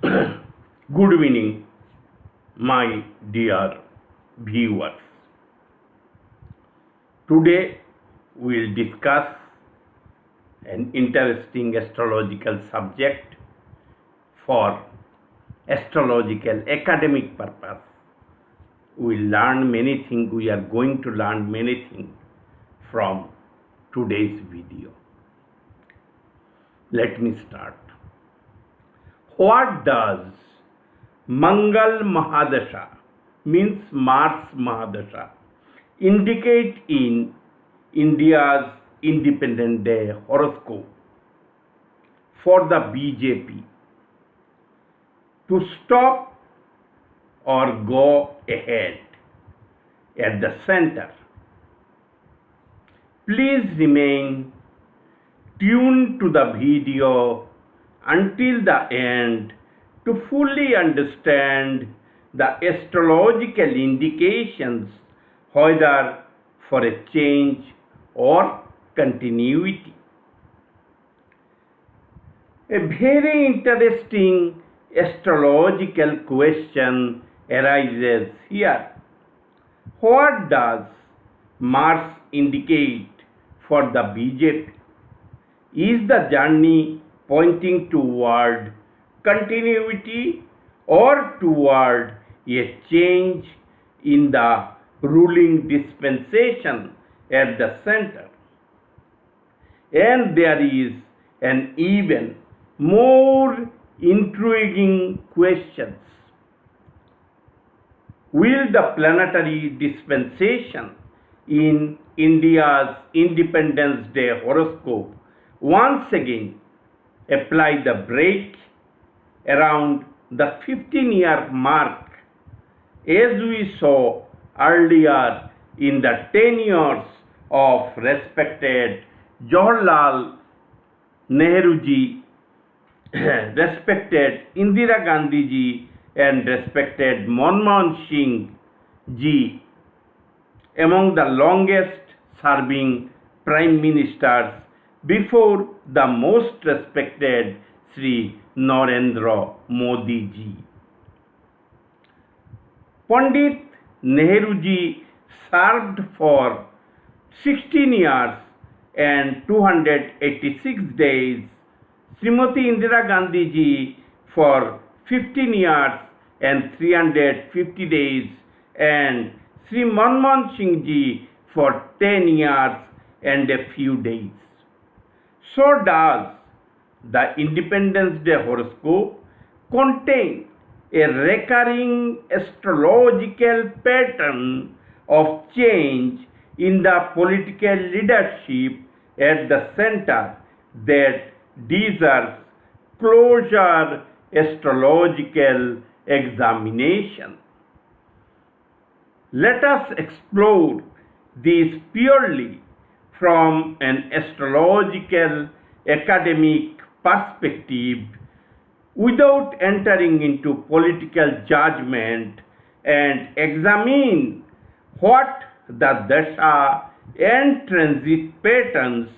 Good evening, my dear viewers. Today we will discuss an interesting astrological subject for astrological academic purpose. We learn many things, we are going to learn many things from today's video. Let me start. What does Mangal Mahadasha, means Mars Mahadasha, indicate in India's Independence Day Horoscope for the BJP? To stop or go ahead at the center. Please remain tuned to the video until the end to fully understand the astrological indications, whether for a change or continuity. A very interesting astrological question arises here. What does Mars indicate for the BJP? Is the journey pointing toward continuity or toward a change in the ruling dispensation at the center? And there is an even more intriguing question. Will the planetary dispensation in India's Independence Day Horoscope once again apply the brake around the 15-year mark, as we saw earlier in the 10 years of respected Jawaharlal Nehru-ji, respected Indira Gandhi-ji, and respected Manmohan Singh-ji, among the longest serving prime ministers before the most respected Shri Narendra Modi-ji. Pandit Nehru-ji served for 16 years and 286 days, Srimati Indira Gandhi-ji for 15 years and 350 days, and Sri Manmohan Singh-ji for 10 years and a few days. So does the Independence Day Horoscope contain a recurring astrological pattern of change in the political leadership at the center that deserves closer astrological examination. Let us explore this purely from an astrological academic perspective without entering into political judgment, and examine what the Dasha and Transit patterns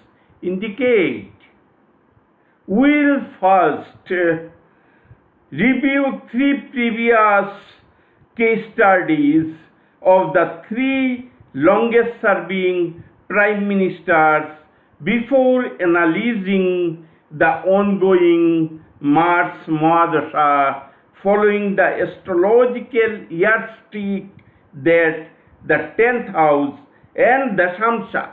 indicate. We'll first review three previous case studies of the three longest serving prime ministers before analyzing the ongoing Mars Mahadasha following the astrological yardstick that the 10th house and Dashamsha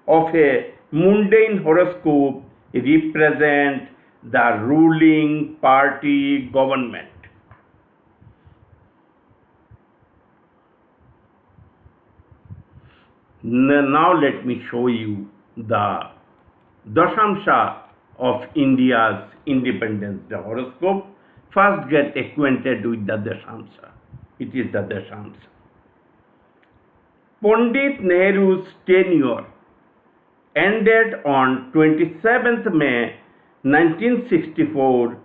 of a mundane horoscope represent the ruling party government. Now let me show you the Dashamsha of India's Independence Day Horoscope. First get acquainted with the Dashamsha. It is the Dashamsha. Pandit Nehru's tenure ended on 27th May 1964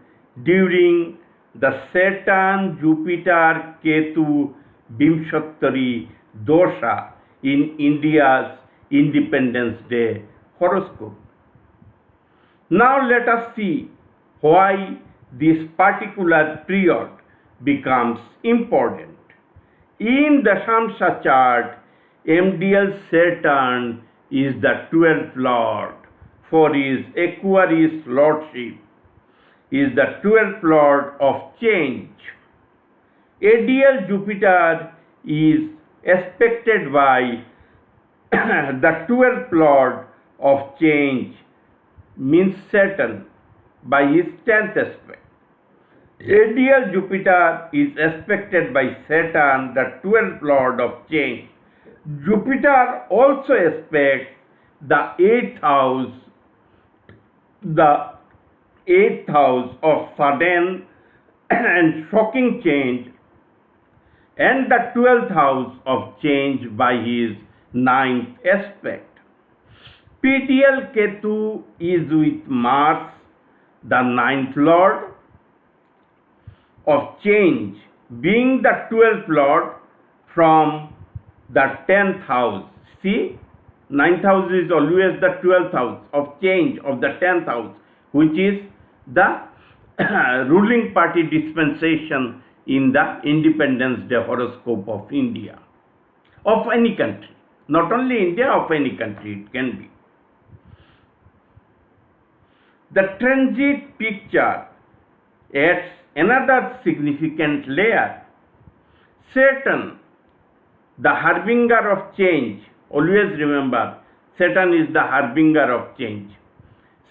during the Saturn Jupiter Ketu Vimshottari Dasha in India's Independence Day Horoscope. Now let us see why this particular period becomes important. In the Dashamsha chart, MDL Saturn is the 12th lord for his Aquarius lordship, is the 12th lord of change. ADL Jupiter is aspected by the 12th lord of change, means Saturn, by his 10th aspect. ADL Jupiter is aspected by Saturn, the 12th lord of change. Jupiter also aspects the 8th house of sudden and shocking change, and the 12th house of change by his 9th aspect. PDL Ketu is with Mars, the 9th lord of change, being the 12th lord from the 10th house. See, 9th house is always the 12th house of change of the 10th house, which is the ruling party dispensation in the Independence Day Horoscope of India, of any country, not only India, of any country it can be. The transit picture adds another significant layer. Saturn, the harbinger of change, always remember, Saturn is the harbinger of change.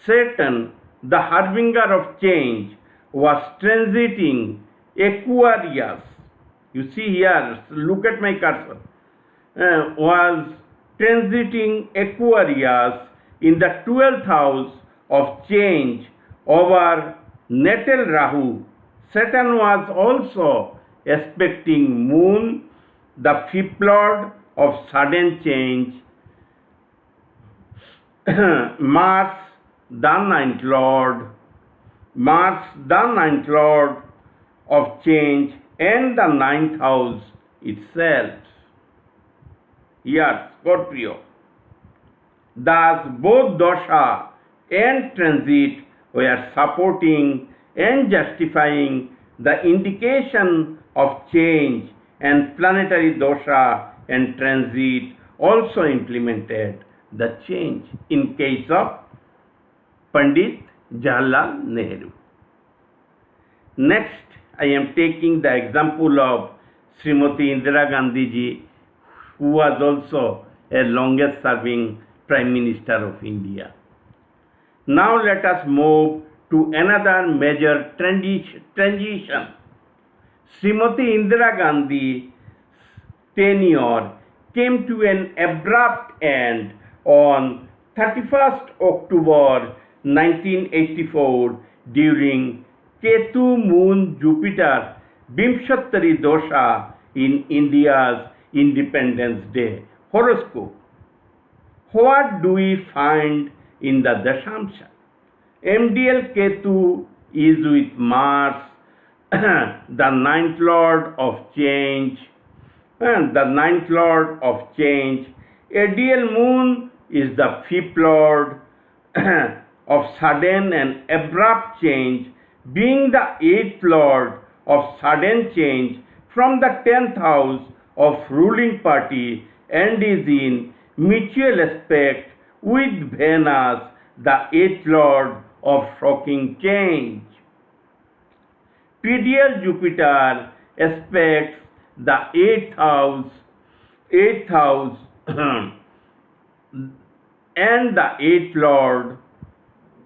Saturn, the harbinger of change, was transiting Aquarius. You see here, look at my cursor. Was transiting Aquarius in the 12th house of change over natal Rahu. Saturn was also aspecting Moon, the 5th lord of sudden change, Mars, the 9th lord, of change, and the 9th house itself. Here, Scorpio. Thus, both Dasha and transit were supporting and justifying the indication of change, and planetary Dasha and transit also implemented the change in case of Pandit Jawaharlal Nehru. Next, I am taking the example of Srimati Indira Gandhi-ji, who was also a longest serving Prime Minister of India. Now let us move to another major transition. Srimati Indira Gandhi's tenure came to an abrupt end on 31st October 1984 during Ketu Moon Jupiter Vimshottari Dasha in India's Independence Day Horoscope. What do we find in the Dashamsha? MDL Ketu is with Mars, the 9th lord of change, ADL Moon is the 5th lord of sudden and abrupt change, being the 8th lord of sudden change from the 10th house of ruling party, and is in mutual aspect with Venus, the 8th lord of shocking change. PDL Jupiter aspects the 8th house and the 8th lord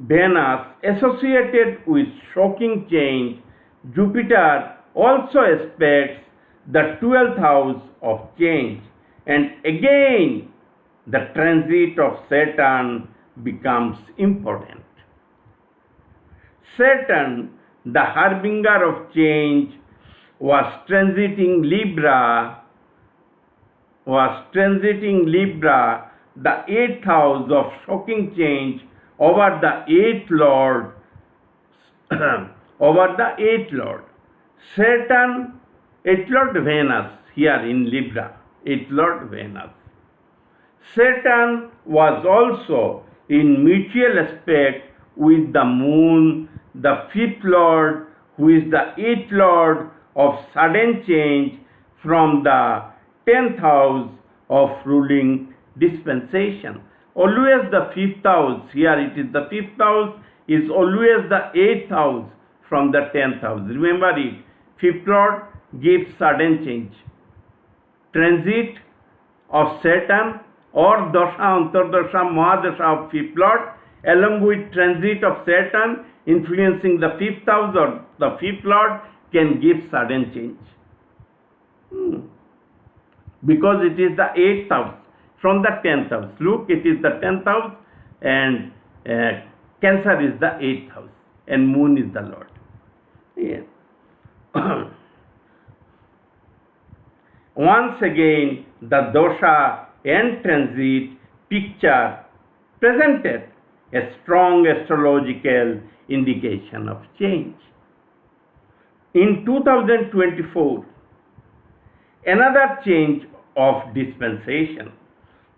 Venus associated with shocking change. Jupiter also aspects the 12th house of change, and again the transit of Saturn becomes important. Saturn, the harbinger of change, was transiting Libra, the 8th house of shocking change, over the 8th lord, Saturn, 8th lord Venus, here in Libra, 8th lord Venus. Saturn was also in mutual aspect with the Moon, the 5th lord who is the 8th lord of sudden change from the 10th house of ruling dispensation. Always the 5th house, here it is the 5th house, is always the 8th house from the 10th house. Remember it, 5th lord gives sudden change. Transit of Saturn or Dasha, Antardasha, Mahadasha of 5th lord, along with transit of Saturn influencing the 5th house or the 5th lord, can give sudden change. Because it is the 8th house from the 10th house. Look, it is the 10th house and Cancer is the 8th house and Moon is the Lord. Yeah. Once again, the dosha and transit picture presented a strong astrological indication of change. In 2024, another change of dispensation.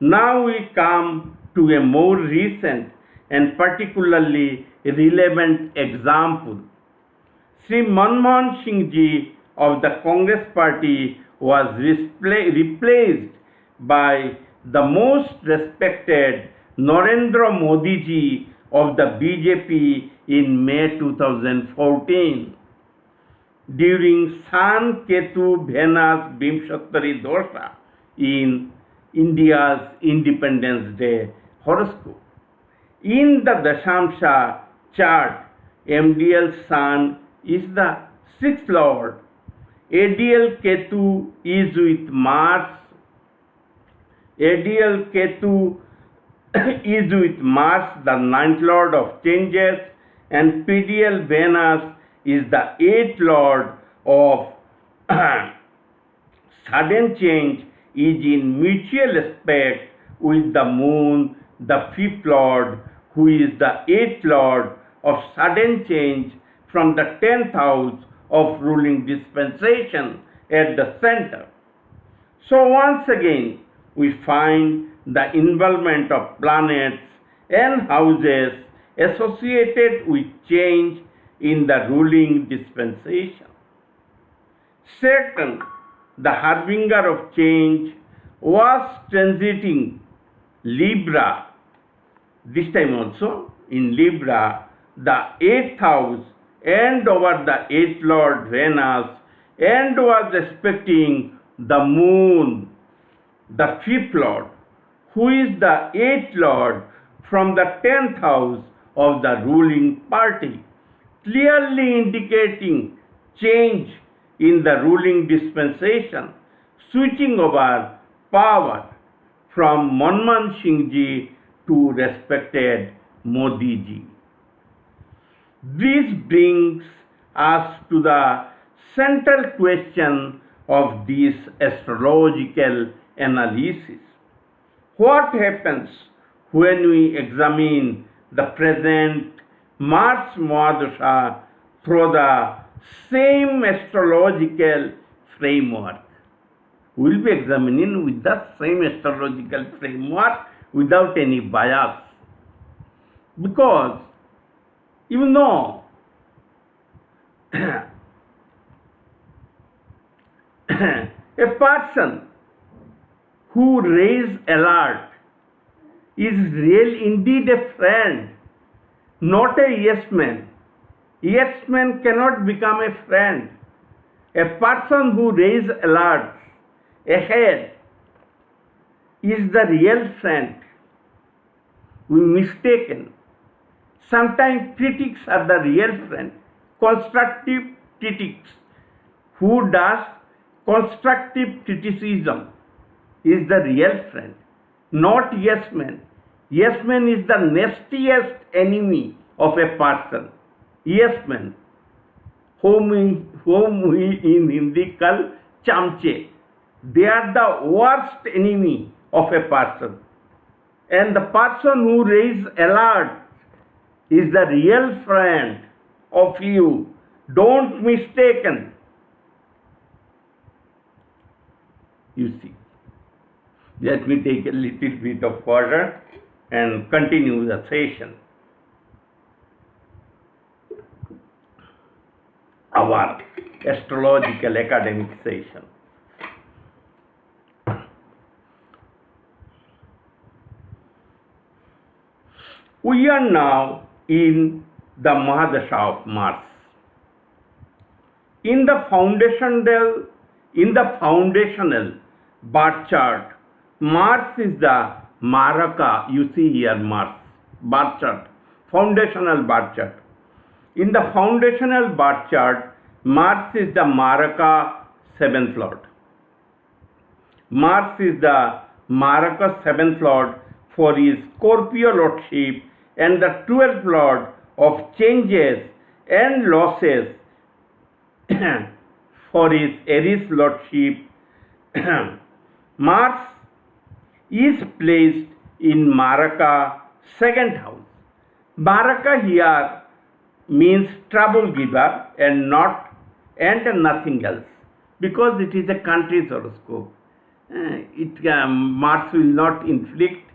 Now we come to a more recent and particularly relevant example. Shri Manmohan Singh-ji of the Congress party was replaced by the most respected Narendra Modi-ji of the BJP in May 2014. During Sun Ketu Venus Vimshottari Dasha in India's Independence Day Horoscope. In the Dashamsha chart, MDL Sun is the 6th lord, ADL Ketu is with Mars, ADL Ketu is with Mars, the 9th lord of changes, and PDL Venus is the 8th lord of sudden change, is in mutual aspect with the Moon, the 5th lord, who is the 8th lord of sudden change from the 10th house of ruling dispensation at the center. So once again, we find the involvement of planets and houses associated with change in the ruling dispensation. Saturn, the harbinger of change, was transiting Libra, this time also in Libra, the 8th house, and over the 8th lord Venus, and was expecting the Moon, the 5th lord, who is the 8th lord from the 10th house of the ruling party, clearly indicating change in the ruling dispensation, switching over power from Manmohan Singh-ji to respected Modi-ji. This brings us to the central question of this astrological analysis. What happens when we examine the present Mars Mahadasha through the same astrological framework? We will be examining with the same astrological framework without any bias. Because, you know, a person who raise alert is real indeed a friend, not a yes man. Yes man cannot become a friend. A person who raise alert ahead is the real friend. We mistaken. Sometimes critics are the real friend. Constructive critics who does constructive criticism is the real friend, not yes man. Yes man is the nastiest enemy of a person. Yes man, whom we in Hindi call chamche. They are the worst enemy of a person. And the person who raise alert is the real friend of you. Don't mistaken. You see. Let me take a little bit of water and continue the session. our astrological academic session. We are now in the Mahadasha of Mars. In the foundational birth chart, Mars is the Maraka. You see here Mars, birth chart, foundational birth chart. In the foundational birth chart, Mars is the Maraka 7th Lord. Mars is the Maraka 7th Lord for his Scorpio Lordship and the 12th Lord of changes and losses for his Aries Lordship. Mars is placed in Maraka 2nd house. Maraka here means trouble giver and nothing else, because it is a country's horoscope. Mars will not inflict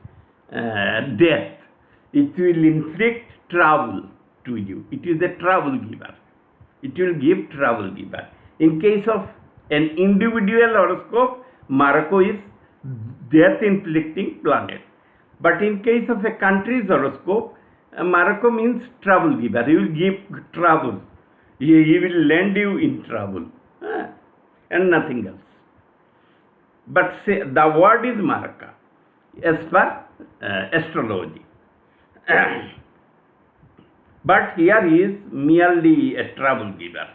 death. It will inflict trouble to you. It is a trouble giver. It will give trouble giver. In case of an individual horoscope, Marako is death inflicting planet. But in case of a country's horoscope, Marako means trouble giver. He will give trouble. He will land you in trouble. And nothing else. But say, the word is Maraka as per astrology. But here he is merely a trouble giver.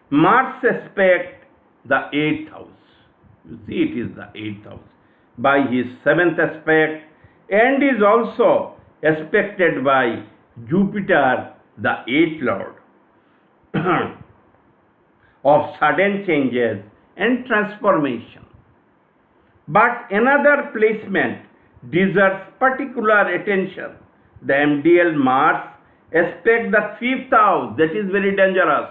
Mars aspect the 8th house. You see, it is the 8th house by his 7th aspect, and is also aspected by Jupiter, the 8th Lord of sudden changes and transformation. But another placement deserves particular attention. The MDL Mars aspect the 5th house. That is very dangerous.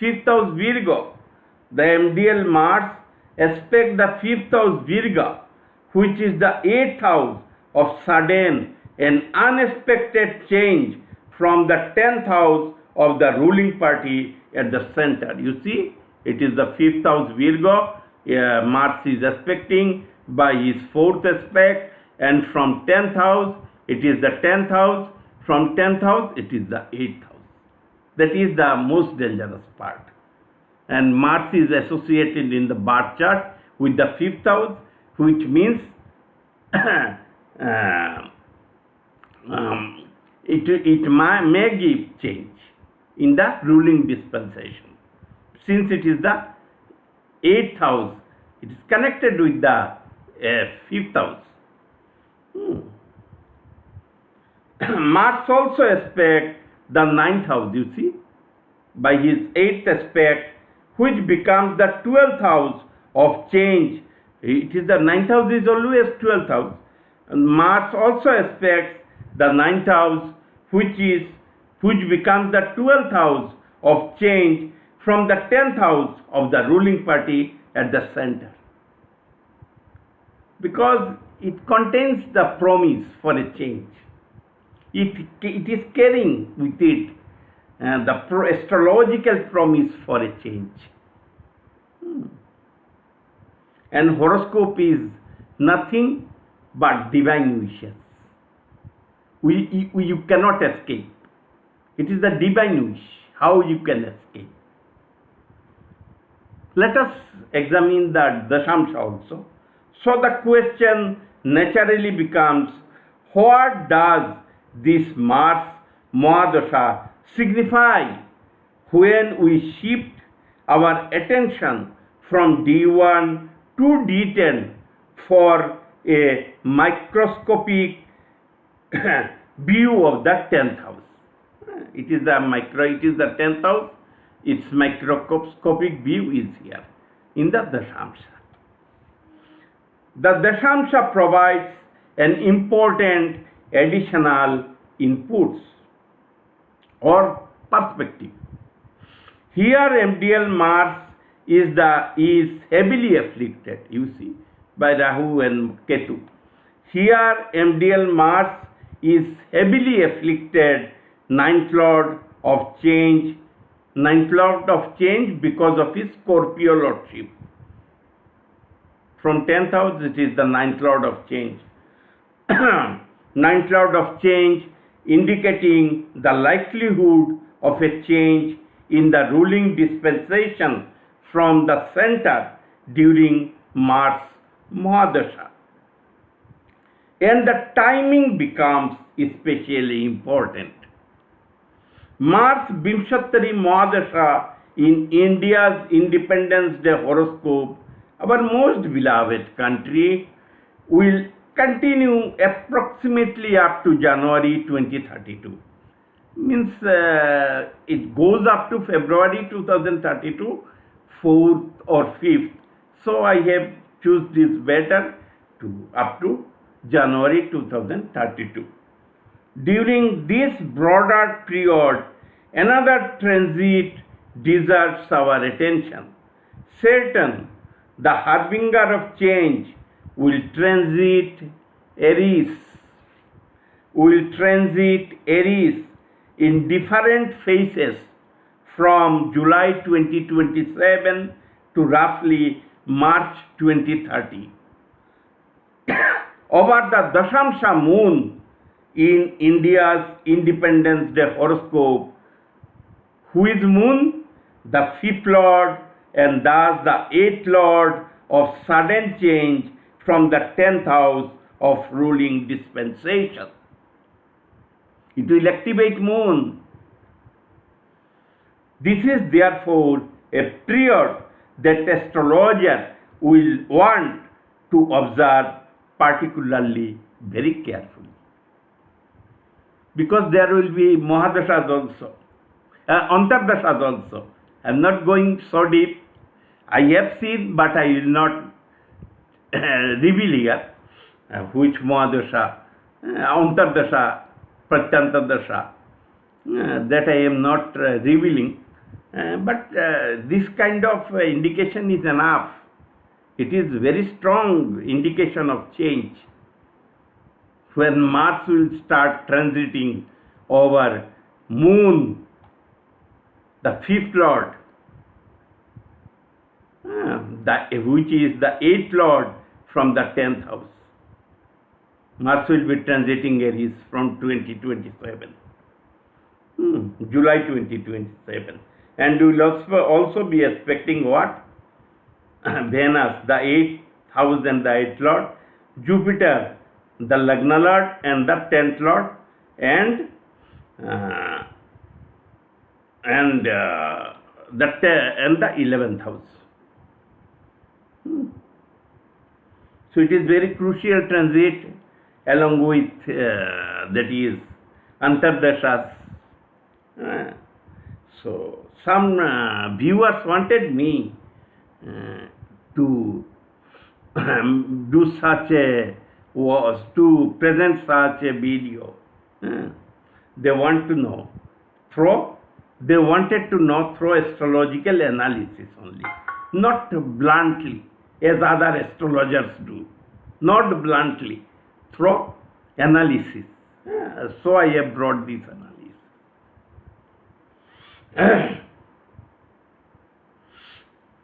5th house Virgo. The MDL Mars aspect the 5th house Virgo, which is the 8th house of sudden and unexpected change from the 10th house of the ruling party at the center. You see, it is the 5th house Virgo. Mars is aspecting by his 4th aspect, and from 10th house it is the 10th house. From 10th house it is the 8th house. That is the most dangerous part. And Mars is associated in the birth chart with the 5th house, which means it may give change in the ruling dispensation. Since it is the 8th house, it is connected with the 5th house. Mars also aspect the 9th house, you see, by his 8th aspect, which becomes the 12th house of change. It is the 9th house is always 12th house. And Mars also aspects the 9th house, which becomes the 12th house of change from the 10th house of the ruling party at the center. Because it contains the promise for a change. It is carrying with it the astrological promise for a change. And horoscope is nothing but divine wishes. You cannot escape. It is the divine wish. How you can escape? Let us examine the Dashamsha also. So the question naturally becomes, what does this Mars Mahadasha signify when we shift our attention from D1 to D10 for a microscopic view of the 10th house? It is the 10th house. Its microscopic view is here in the Dashamsha. The Dashamsha provides an important additional inputs or perspective. Here MDL Mars is heavily afflicted, you see, by Rahu and Ketu. Here MDL Mars is heavily afflicted, 9th Lord of change ninth lord of change because of his Scorpio lordship. From 10th house, it is the ninth lord of change. Ninth lord of change indicating the likelihood of a change in the ruling dispensation from the center during Mars Mahadasha. And the timing becomes especially important. Mars Vimshottari Mahadasha in India's Independence Day Horoscope, our most beloved country, will continue approximately up to January 2032. Means it goes up to February 2032, 4th or 5th. So I have choose this better to up to January 2032. During this broader period, another transit deserves our attention. Saturn, the harbinger of change, will transit Aries in different phases from July 2027 to roughly March 2030. Over the Dashamsha moon in India's Independence Day Horoscope, who is moon? The 5th lord and thus the 8th lord of sudden change from the 10th house of ruling dispensation. It will activate moon. This is therefore a period that astrologer will want to observe particularly very carefully. Because there will be Mahadashas also, Antardashas also. I am not going so deep. I have seen, but I will not reveal here which Mahadasha, Antardasha, Pratyantardasha, that I am not revealing. But this kind of indication is enough. It is very strong indication of change. When Mars will start transiting over moon, the 5th lord, which is the 8th lord from the 10th house. Mars will be transiting Aries from 2027, July 2027. And we will also be expecting what? Venus, the 8th house and the 8th lord, Jupiter, the Lagna lord and the 10th lord, and the 11th house. So it is very crucial transit along with that is Antardashas. So some viewers wanted me to do such a to present such a video. They want to know they wanted to know through astrological analysis only, not bluntly as other astrologers do, not bluntly, through analysis. So I have brought this analysis.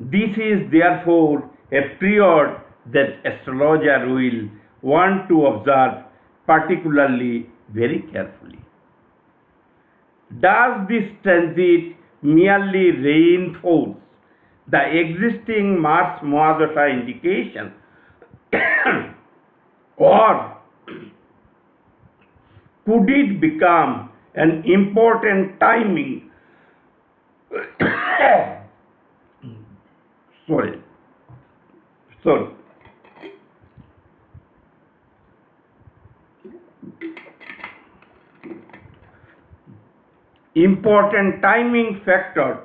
This is therefore a period that astrologer will want to observe particularly very carefully. Does this transit merely reinforce the existing Mars Mahadasha indication or could it become an important timing important timing factor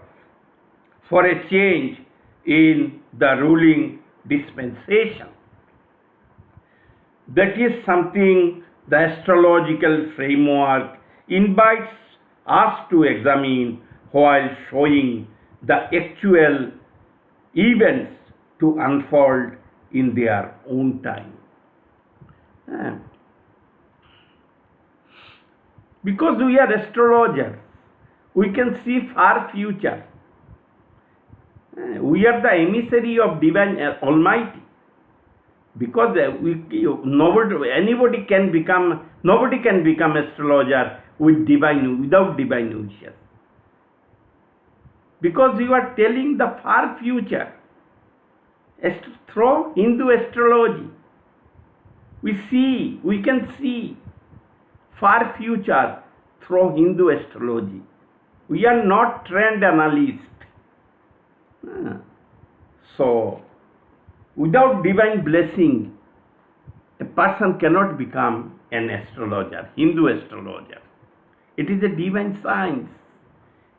for a change in the ruling dispensation? That is something the astrological framework invites us to examine while showing the actual events to unfold in their own time. Because we are astrologers, We can see far future. We are the emissary of divine Almighty, because nobody can become astrologer without divine wishes, because you are telling the far future through Hindu astrology. We can see far future through Hindu astrology. We are not trend analysts. So, without divine blessing, a person cannot become an astrologer, Hindu astrologer. It is a divine science,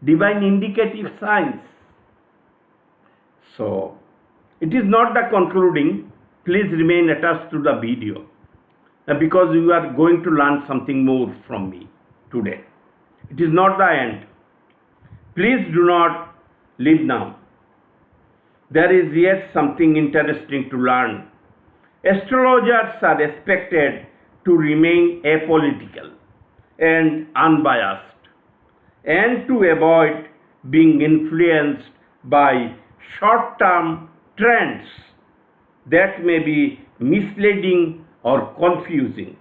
divine indicative science. So, it is not the concluding. Please remain attached to the video, because you are going to learn something more from me today. It is not the end. Please do not leave now. There is yet something interesting to learn. Astrologers are expected to remain apolitical and unbiased, and to avoid being influenced by short-term trends that may be misleading or confusing.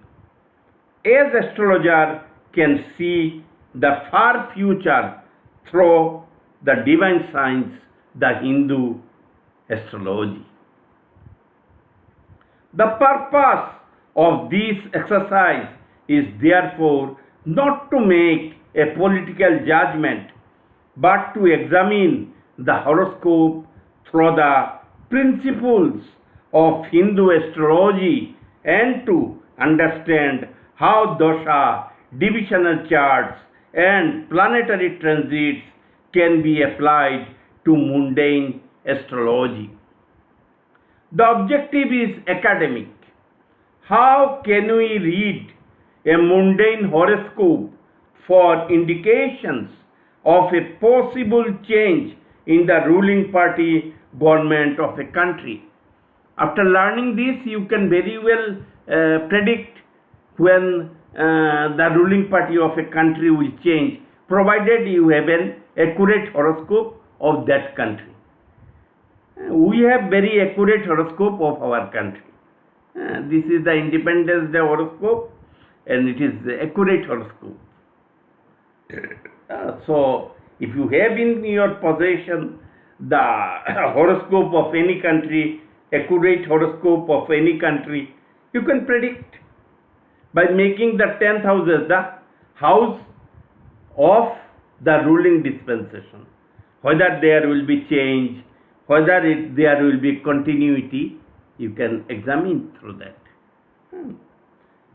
As astrologer can see the far future through the divine science, the Hindu astrology. The purpose of this exercise is therefore not to make a political judgment, but to examine the horoscope through the principles of Hindu astrology, and to understand how dasha, divisional charts, and planetary transits can be applied to mundane astrology. The objective is academic. How can we read a mundane horoscope for indications of a possible change in the ruling party government of a country? After learning this, you can very well predict when the ruling party of a country will change, provided you have an accurate horoscope of that country. We have very accurate horoscope of our country. This is the Independence Day Horoscope, and it is the accurate horoscope. So, if you have in your possession the horoscope of any country, accurate horoscope of any country, you can predict by making the 10th house as the house of the ruling dispensation, whether there will be change, whether there will be continuity. You can examine through that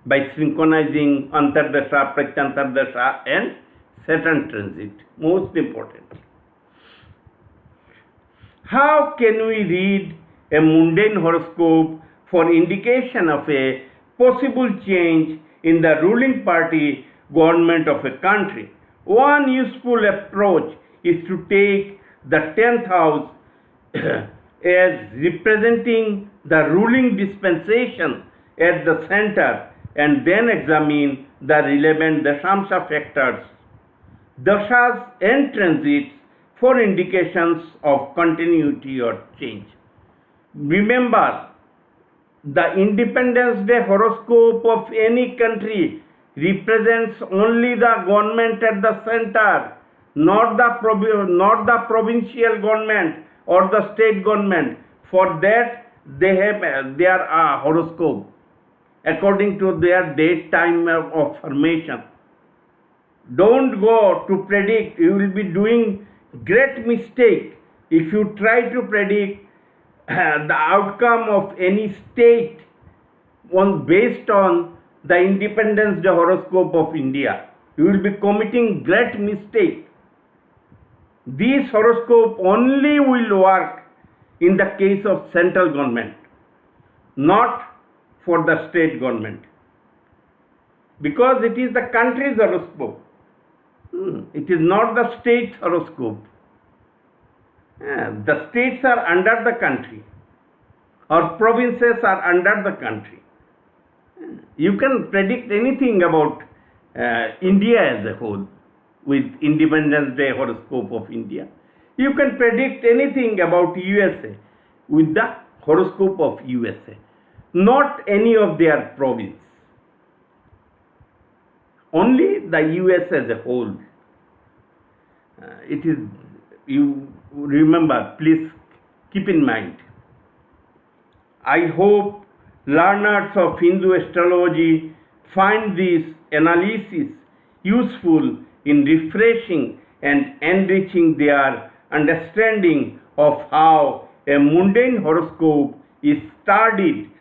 by synchronizing Antardasha, Pratyantardasha, and Saturn Transit, most important. How can we read a mundane horoscope for indication of a possible change in the ruling party government of a country? One useful approach is to take the 10th house as representing the ruling dispensation at the center, and then examine the relevant Dashamsha factors, dashas and transits for indications of continuity or change. Remember, the Independence Day horoscope of any country represents only the government at the center, not the provincial government or the state government. For that, they have their horoscope according to their date time of formation. Don't go to predict. You will be doing great mistake if you try to predict the outcome of any state based on the Independence Day horoscope of India. You will be committing great mistake. This horoscope only will work in the case of central government, not for the state government, because it is the country's horoscope. It is not the state's horoscope. The states are under the country, or provinces are under the country. You can predict anything about India as a whole, with Independence Day Horoscope of India. You can predict anything about USA with the horoscope of USA, not any of their province, only the US as a whole. It is, you remember, please keep in mind. I hope learners of Hindu astrology find this analysis useful in refreshing and enriching their understanding of how a mundane horoscope is studied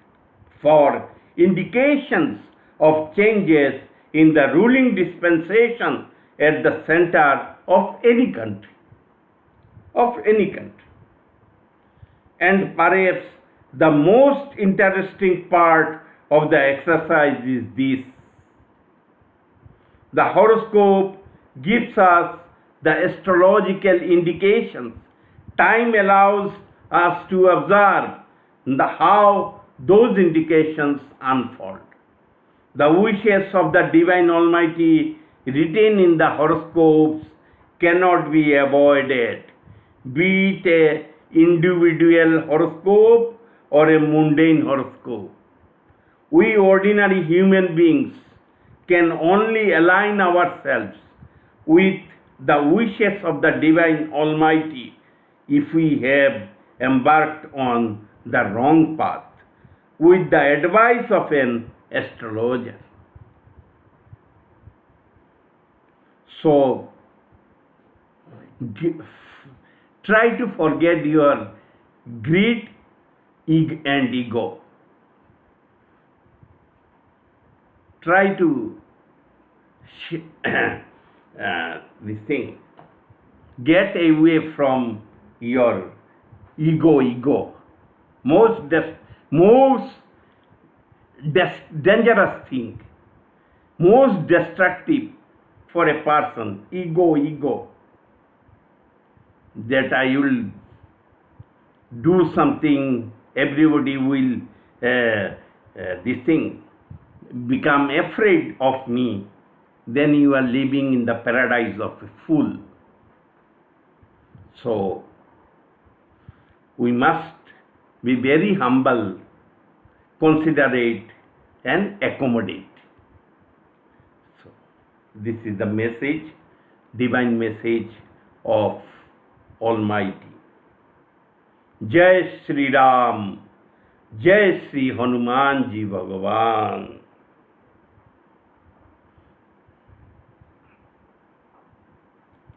for indications of changes in the ruling dispensation at the center of any country. And perhaps the most interesting part of the exercise is this. The horoscope gives us the astrological indications. Time allows us to observe how those indications unfold. The wishes of the Divine Almighty written in the horoscopes cannot be avoided, be it an individual horoscope or a mundane horoscope. We ordinary human beings can only align ourselves with the wishes of the Divine Almighty if we have embarked on the wrong path with the advice of an astrologer. So, try to forget your greed and ego. Try to this thing. Get away from your ego. Most dangerous thing, most destructive for a person, ego. That I will do something, everybody will this thing become afraid of me. Then you are living in the paradise of a fool. So we must be very humble, considerate, and accommodate. So this is the message, divine message of Almighty. Jai Shri Ram, Jai Shri Hanuman Ji Bhagavan.